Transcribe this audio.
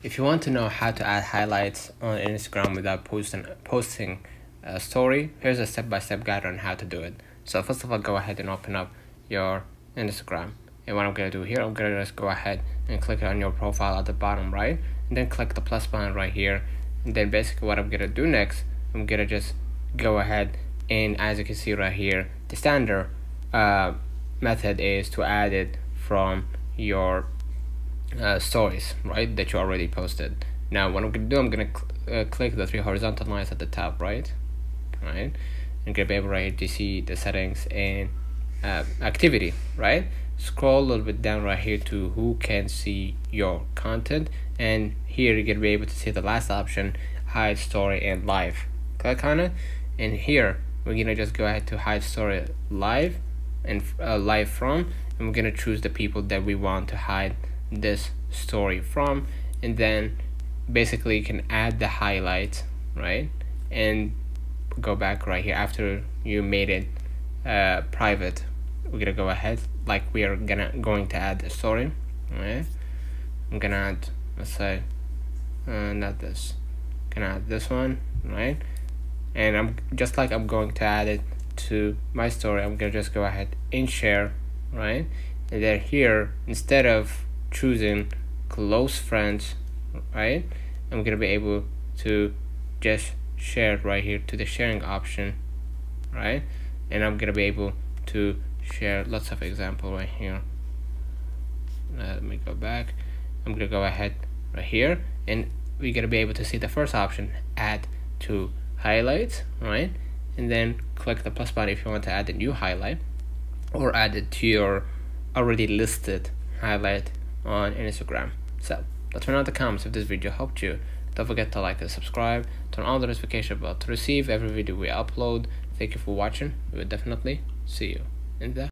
If you want to know how to add highlights on Instagram without posting a story, here's a step-by-step guide on how to do it. So first of all, go ahead and open up your Instagram. And what I'm going to do here, I'm going to just go ahead and click on your profile at the bottom right, and then click the plus button right here. And then basically what I'm going to do next, I'm going to just go ahead and, as you can see right here, the standard method is to add it from your stories, right, that you already posted. Now what I'm going to do, I'm going to click the three horizontal lines at the top right, and you're going to be able right here to see the settings and activity, right? Scroll a little bit down right here to who can see your content, and here you're going to be able to see the last option, hide story and live. Click on it, and here we're going to just go ahead to hide story live and live from, and we're going to choose the people that we want to hide this story from. And then basically you can add the highlights, right, and go back right here after you made it private. We're gonna go ahead like we are going to add the story, right? I'm gonna add, let's say not this, gonna add this one, right? And I'm going to add it to my story. I'm gonna just go ahead and share, right? And then here, instead of choosing close friends, right, I'm gonna be able to just share it right here to the sharing option, right? And I'm gonna be able to share lots of example right here. Let me go back. I'm gonna go ahead right here, and we're gonna be able to see the first option, add to highlights, right? And then click the plus button if you want to add a new highlight or add it to your already listed highlight on Instagram. So let's turn on the comments if this video helped you. Don't forget to like and subscribe, turn on the notification bell to receive every video we upload. Thank you for watching. We will definitely see you in the